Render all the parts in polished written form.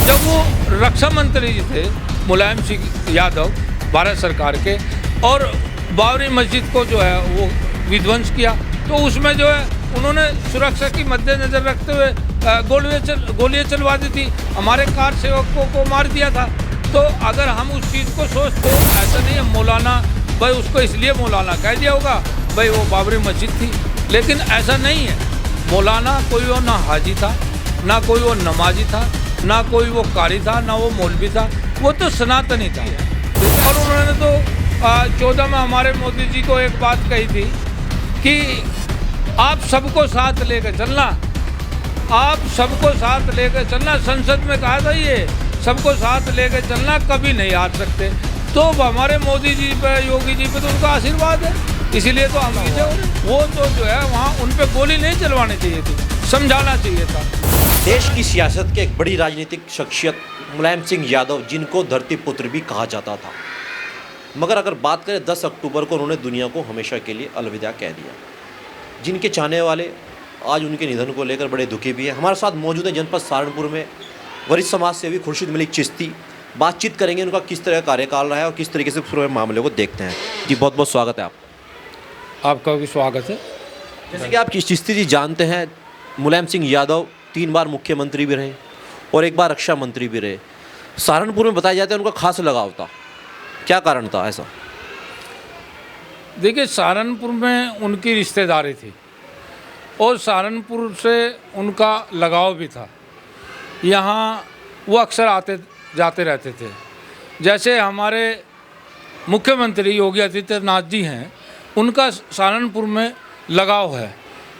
जब वो रक्षा मंत्री जी थे मुलायम सिंह यादव भारत सरकार के, और बाबरी मस्जिद को जो है वो विध्वंस किया, तो उसमें जो है उन्होंने सुरक्षा की मद्देनजर रखते हुए गोलियां चलवा दी थी, हमारे कार सेवकों को मार दिया था। तो अगर हम उस चीज़ को सोचते, ऐसा नहीं है मौलाना भाई उसको इसलिए मौलाना कह दिया होगा भाई वो बाबरी मस्जिद थी, लेकिन ऐसा नहीं है। मौलाना कोई वो ना हाजी था, ना कोई वो नमाजी था, ना कोई वो कारी था, ना वो मौलवी था, वो तो सनातनी था। और उन्होंने तो 14 में हमारे मोदी जी को एक बात कही थी कि आप सबको साथ लेकर चलना, आप सबको साथ लेकर चलना। संसद में कहा था ये, सबको साथ लेकर चलना, कभी नहीं हार सकते। तो हमारे मोदी जी पे, योगी जी पे तो उनका आशीर्वाद है, इसीलिए तो हम जीते। वो तो जो है वहाँ उन पे गोली नहीं चलवानी चाहिए थी, समझाना चाहिए था। देश की सियासत के एक बड़ी राजनीतिक शख्सियत मुलायम सिंह यादव, जिनको धरती पुत्र भी कहा जाता था, मगर अगर बात करें 10 अक्टूबर को उन्होंने दुनिया को हमेशा के लिए अलविदा कह दिया। जिनके चाहने वाले आज उनके निधन को लेकर बड़े दुखी भी हैं। हमारे साथ मौजूद है जनपद सहारनपुर में वरिष्ठ समाज सेवी खुर्शीद मलिक चिश्ती। बातचीत करेंगे उनका किस तरह का कार्यकाल रहा है और किस तरीके से पूरे मामले को देखते हैं। जी बहुत बहुत स्वागत है आपका भी स्वागत है। जैसे कि आप चिश्ती जी जानते हैं, मुलायम सिंह यादव 3 बार मुख्यमंत्री भी रहे और 1 बार रक्षा मंत्री भी रहे। सहारनपुर में बताया जाता है उनका खास लगाव था, क्या कारण था ऐसा? देखिए, सहारनपुर में उनकी रिश्तेदारी थी और सहारनपुर से उनका लगाव भी था। यहाँ वो अक्सर आते जाते रहते थे। जैसे हमारे मुख्यमंत्री योगी आदित्यनाथ जी हैं, उनका सहारनपुर में लगाव है,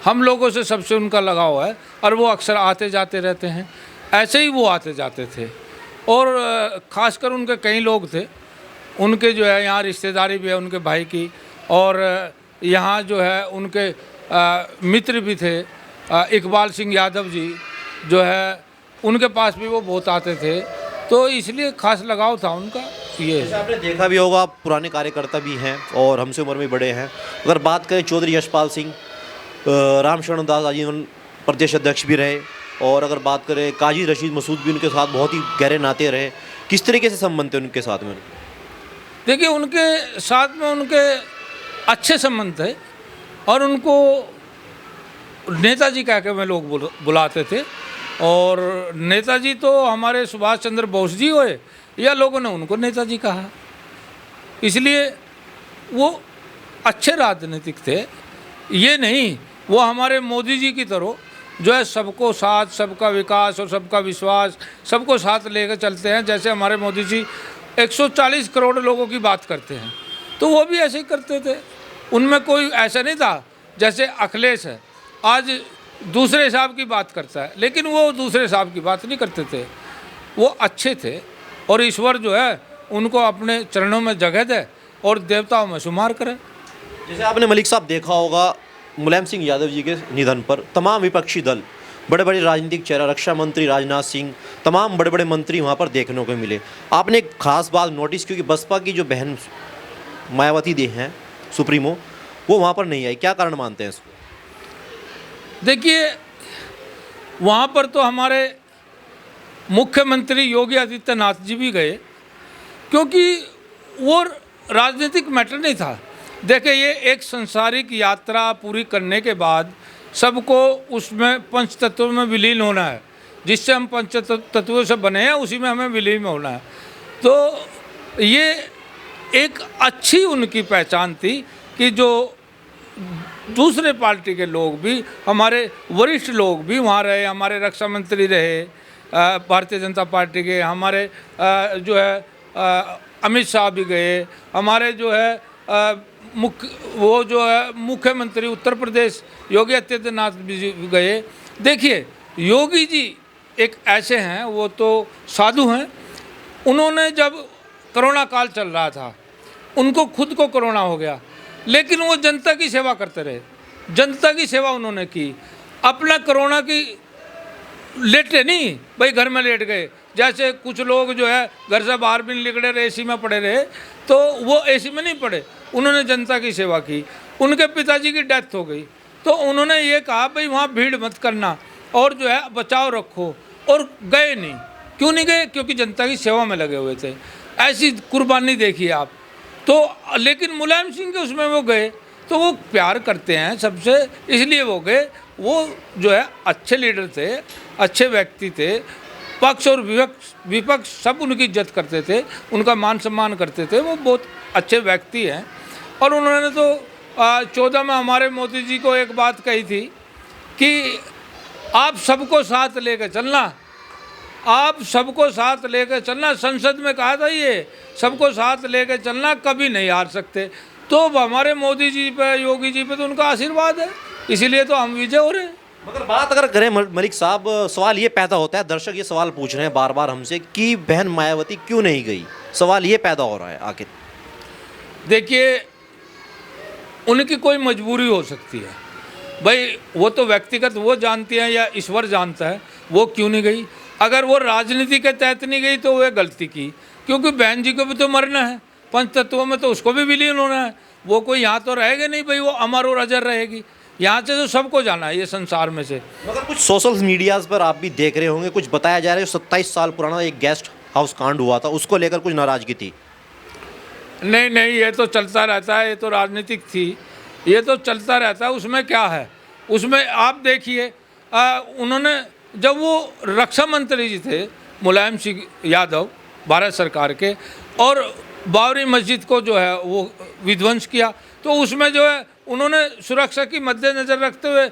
हम लोगों से सबसे उनका लगाव है और वो अक्सर आते जाते रहते हैं। ऐसे ही वो आते जाते थे और ख़ासकर उनके कई लोग थे, उनके जो है यहाँ रिश्तेदारी भी है उनके भाई की, और यहाँ जो है उनके मित्र भी थे। इकबाल सिंह यादव जी जो है उनके पास भी वो बहुत आते थे, तो इसलिए खास लगाव था उनका। ये जैसे आपने देखा भी होगा, आप पुराने कार्यकर्ता भी हैं और हमसे उम्र में बड़े हैं। अगर बात करें चौधरी यशपाल सिंह, रामशरण दास आजीवन प्रदेश अध्यक्ष भी रहे, और अगर बात करें काजी रशीद मसूद भी उनके साथ बहुत ही गहरे नाते रहे। किस तरीके से संबंध थे उनके साथ में? देखिए, उनके साथ में उनके अच्छे संबंध थे और उनको नेताजी कह के मैं लोग बुलाते थे। और नेताजी तो हमारे सुभाष चंद्र बोस जी हुए या लोगों ने उनको नेताजी कहा, इसलिए वो अच्छे राजनीतिक थे। ये नहीं वो हमारे मोदी जी की तरह जो है सबको साथ, सबका विकास और सबका विश्वास, सबको साथ लेकर चलते हैं। जैसे हमारे मोदी जी 140 करोड़ लोगों की बात करते हैं, तो वो भी ऐसे ही करते थे। उनमें कोई ऐसा नहीं था जैसे अखिलेश है, आज दूसरे साहब की बात करता है, लेकिन वो दूसरे साहब की बात नहीं करते थे। वो अच्छे थे और ईश्वर जो है उनको अपने चरणों में जगह दे और देवताओं में शुमार करे। जैसे आपने मलिक साहब देखा होगा, मुलायम सिंह यादव जी के निधन पर तमाम विपक्षी दल, बड़े बड़े राजनीतिक चेहरा, रक्षा मंत्री राजनाथ सिंह, तमाम बड़े बड़े मंत्री वहाँ पर देखने को मिले। आपने एक खास बात नोटिस की कि बसपा की जो बहन मायावती दी हैं सुप्रीमो, वो वहाँ पर नहीं आई, क्या कारण मानते हैं इसको? देखिए, वहाँ पर तो हमारे मुख्यमंत्री योगी आदित्यनाथ जी भी गए, क्योंकि वो राजनीतिक मैटर नहीं था। देखिए, ये एक संसारिक यात्रा पूरी करने के बाद सबको उसमें पंच तत्वों में विलीन होना है। जिससे हम पंच तत्वों से बने हैं उसी में हमें विलीन होना है। तो ये एक अच्छी उनकी पहचान थी कि जो दूसरे पार्टी के लोग भी, हमारे वरिष्ठ लोग भी वहाँ रहे, हमारे रक्षा मंत्री रहे भारतीय जनता पार्टी के, हमारे जो है अमित शाह भी गए, हमारे जो है मुख्यमंत्री उत्तर प्रदेश योगी आदित्यनाथ भी गए। देखिए, योगी जी एक ऐसे हैं, वो तो साधु हैं। उन्होंने जब कोरोना काल चल रहा था, उनको खुद को कोरोना हो गया, लेकिन वो जनता की सेवा करते रहे, जनता की सेवा उन्होंने की। अपना कोरोना की लेटे नहीं भाई घर में लेट गए, जैसे कुछ लोग जो है घर से बाहर भी नहीं निकले रहे, एसी में पड़े रहे, तो वो एसी में नहीं पड़े, उन्होंने जनता की सेवा की। उनके पिताजी की डेथ हो गई, तो उन्होंने ये कहा भाई वहाँ भीड़ मत करना और जो है बचाव रखो, और गए नहीं। क्यों नहीं गए? क्योंकि जनता की सेवा में लगे हुए थे। ऐसी कुर्बानी देखिए आप। तो लेकिन मुलायम सिंह के उसमें वो गए, तो वो प्यार करते हैं सबसे, इसलिए वो गए। वो जो है अच्छे लीडर थे, अच्छे व्यक्ति थे, पक्ष और विपक्ष सब उनकी इज्जत करते थे, उनका मान सम्मान करते थे। वो बहुत अच्छे व्यक्ति हैं। और उन्होंने तो 14 में हमारे मोदी जी को एक बात कही थी कि आप सबको साथ लेकर चलना, आप सबको साथ लेकर चलना। संसद में कहा था ये, सबको साथ लेकर चलना, कभी नहीं हार सकते। तो हमारे मोदी जी पे, योगी जी पे तो उनका आशीर्वाद है, इसीलिए तो हम विजय हो रहे हैं। मगर बात अगर करें मलिक साहब, सवाल ये पैदा होता है, दर्शक ये सवाल पूछ रहे हैं बार बार हमसे कि बहन मायावती क्यों नहीं गई। सवाल ये पैदा हो रहा है आखिर। देखिए, उनकी कोई मजबूरी हो सकती है भाई, वो तो व्यक्तिगत वो जानती हैं या ईश्वर जानता है वो क्यों नहीं गई। अगर वो राजनीति के तहत नहीं गई तो वो गलती की, क्योंकि बहन जी को भी तो मरना है, पंच तत्वों में तो उसको भी विलीन होना है। वो कोई यहाँ तो रहेगा नहीं भाई, वो अमर और अजर रहेगी। यहाँ से तो सबको जाना है ये संसार में से। मगर कुछ सोशल मीडियाज़ पर आप भी देख रहे होंगे, कुछ बताया जा रहा है 27 साल पुराना एक गेस्ट हाउस कांड हुआ था, उसको लेकर कुछ नाराजगी थी। नहीं नहीं, ये तो चलता रहता है, ये तो राजनीतिक थी, ये तो चलता रहता है। उसमें क्या है? उसमें आप देखिए, उन्होंने जब वो रक्षा मंत्री जी थे मुलायम सिंह यादव भारत सरकार के, और बाबरी मस्जिद को जो है वो विध्वंस किया, तो उसमें जो है उन्होंने सुरक्षा की मद्देनज़र रखते हुए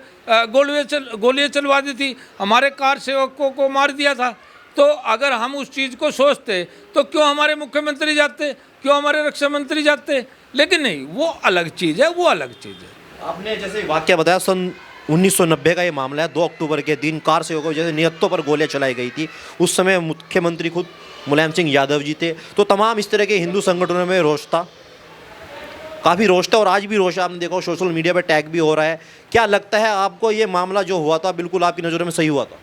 गोलियाँ चलवा दी थी, हमारे कार सेवकों को मार दिया था। तो अगर हम उस चीज़ को सोचते तो क्यों हमारे मुख्यमंत्री जाते, क्यों हमारे रक्षा मंत्री जाते? लेकिन नहीं, वो अलग चीज़ है, वो अलग चीज़ है। आपने जैसे वाक्य बताया, सन 1990 का ये मामला है। 2 अक्टूबर के दिन कार सेवकों जैसे नियतों पर गोलियां चलाई गई थी। उस समय मुख्यमंत्री खुद मुलायम सिंह यादव जी थे। तो तमाम इस तरह के हिंदू संगठनों में रोष था, काफ़ी रोष था, और आज भी रोष है। आपने देखा सोशल मीडिया पर टैग भी हो रहा है। क्या लगता है आपको ये मामला जो हुआ था बिल्कुल आपकी नज़रों में सही हुआ था?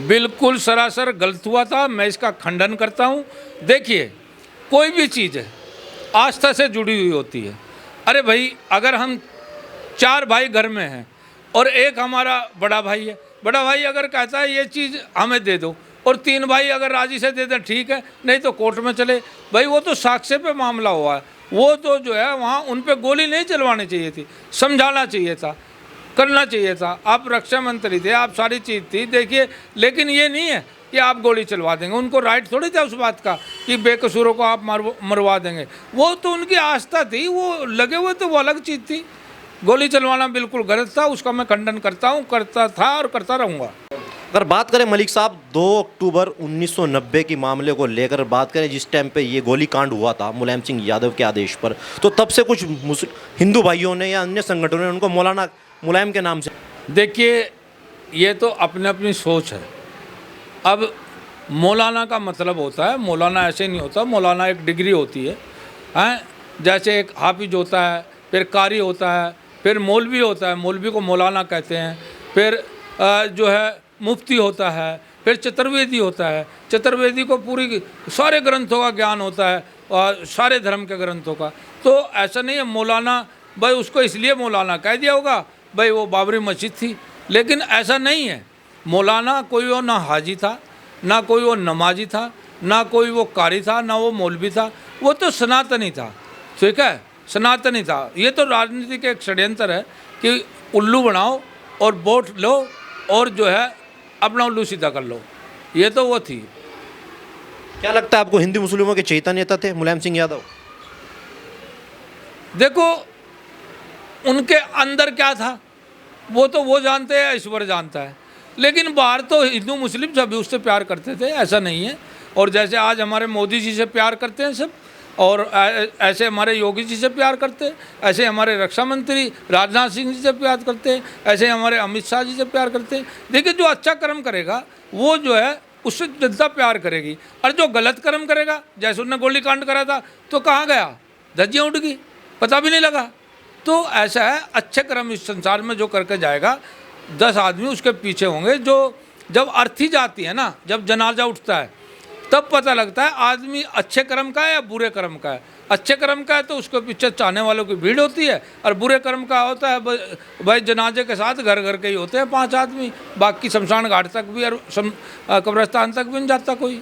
बिल्कुल सरासर गलत हुआ था, मैं इसका खंडन करता हूँ। देखिए, कोई भी चीज़ है आस्था से जुड़ी हुई होती है। अरे भाई, अगर हम 4 भाई घर में हैं और एक हमारा बड़ा भाई है, बड़ा भाई अगर कहता है ये चीज़ हमें दे दो, और 3 भाई अगर राजी से दे दें ठीक है, नहीं तो कोर्ट में चले भाई। वो तो साक्ष्य पे मामला हुआ है, वो तो जो है वहाँ उन पे गोली नहीं चलवानी चाहिए थी, समझाना चाहिए था, करना चाहिए था। आप रक्षा मंत्री थे, आप सारी चीज़ थी, देखिए। लेकिन ये नहीं है कि आप गोली चलवा देंगे, उनको राइट थोड़ी था उस बात का कि बेकसूरों को आप मरवा देंगे। वो तो उनकी आस्था थी, वो लगे हुए तो वो अलग चीज़ थी। गोली चलवाना बिल्कुल गलत था, उसका मैं खंडन करता हूँ, करता था और करता रहूँगा। अगर बात करें मलिक साहब, 2 अक्टूबर 1990 के मामले को लेकर बात करें, जिस टाइम पे ये गोलीकांड हुआ था मुलायम सिंह यादव के आदेश पर, तो तब से कुछ हिंदू भाइयों ने या अन्य संगठनों ने उनको मौलाना मुलायम के नाम से। देखिए, ये तो अपनी अपनी सोच है। अब मौलाना का मतलब होता है, मौलाना ऐसे नहीं होता, मौलाना एक डिग्री होती है, हैं? जैसे एक हाफिज होता है, फिर कारी होता है, फिर मौलवी होता है, मौलवी को मौलाना कहते हैं, फिर जो है मुफ्ती होता है, फिर चतुर्वेदी होता है, चतुर्वेदी को पूरी सारे ग्रंथों का ज्ञान होता है और सारे धर्म के ग्रंथों का। तो ऐसा नहीं है मौलाना भाई उसको इसलिए मौलाना कह दिया होगा भाई वो बाबरी मस्जिद थी, लेकिन ऐसा नहीं है। मौलाना कोई वो ना हाजी था, ना कोई वो नमाजी था, ना कोई वो कारी था, ना वो मौलवी था, वो तो सनातनी था। ठीक है, सनातनी था। ये तो राजनीति के एक षड्यंत्र है कि उल्लू बनाओ और वोट लो और जो है अपना उल्लू सीधा कर लो, ये तो वो थी। क्या लगता है आपको, हिंदू मुस्लिमों के चेता नेता थे मुलायम सिंह यादव? देखो, उनके अंदर क्या था वो तो वो जानते हैं, ईश्वर जानता है। लेकिन बाहर तो हिंदू मुस्लिम सभी उससे प्यार करते थे, ऐसा नहीं है। और जैसे आज हमारे मोदी जी से प्यार करते हैं सब, और ऐसे हमारे योगी जी से प्यार करते हैं, ऐसे हमारे रक्षा मंत्री राजनाथ सिंह जी से प्यार करते हैं, ऐसे हमारे अमित शाह जी से प्यार करते हैं। देखिए, जो अच्छा कर्म करेगा वो जो है उससे जनता प्यार करेगी, और जो गलत कर्म करेगा, जैसे उन्होंने गोली कांड करा था तो कहाँ गया, धज्जियाँ उड़ गई, पता भी नहीं लगा। तो ऐसा है, अच्छे कर्म इस संसार में जो करके जाएगा 10 आदमी उसके पीछे होंगे। जो जब अर्थी जाती है ना, जब जनाजा उठता है तब पता लगता है आदमी अच्छे कर्म का है या बुरे कर्म का है। अच्छे कर्म का है तो उसके पीछे चाहने वालों की भीड़ होती है, और बुरे कर्म का होता है भाई जनाजे के साथ घर घर के ही होते हैं 5 आदमी, बाकी शमशान घाट तक भी और कब्रिस्तान तक भी नहीं जाता कोई।